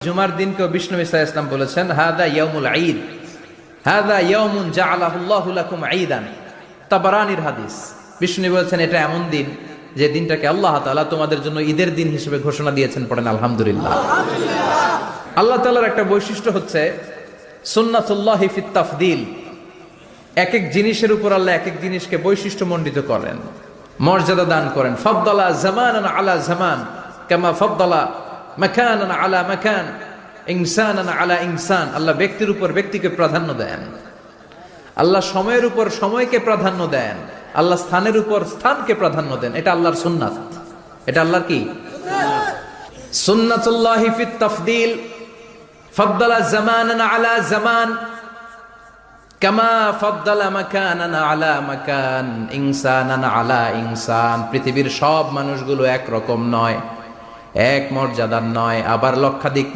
জুমার দিনকে বিষ্ণু ঈসা ইসলাম বলেছেন হাদা ইয়াউমুল ঈদ, হাদা ইয়াউমুন জাআলাহুল্লাহু লাকুম ঈদান। তাবারানীর হাদিস। বিষ্ণু বলেছেন এটা এমন দিন যে দিনটাকে আল্লাহ তাআলা তোমাদের জন্য ঈদের দিন হিসেবে ঘোষণা দিয়েছেন। পড়েন আলহামদুলিল্লাহ। আল্লাহ তাআলার একটা বৈশিষ্ট্য হচ্ছে সুন্নাতুল্লাহি ফিত তাফদীল। এক এক জিনিসের উপর আল্লাহ এক এক জিনিসকে বৈশিষ্ট্যমণ্ডিত করেন, মর্যাদা দান করেন। ফাদ্দালা জামানান আলা জামান কামা ফাদ্দালা মাকানান আলা মাকান, ইনসানান আলা ইনসান। আল্লাহ ব্যক্তির উপর ব্যক্তিকে প্রাধান্য দেন, আল্লাহ সময়ের উপর সময়কে প্রাধান্য দেন, আল্লাহ স্থানের উপর স্থানকে প্রাধান্য দেন। এটা আল্লাহর সুন্নাত। এটা আল্লাহর কি সুন্নাতুল্লাহি ফিত তাফদীল। ফাদ্দালা জামানান আলা জামান কামা ফাদ্দালা মাকানান আলা মাকান, ইনসানান আলা ইনসান। পৃথিবীর সব মানুষগুলো এক রকম নয়, এক মর্যাদার নয়, আবার লক্ষাধিক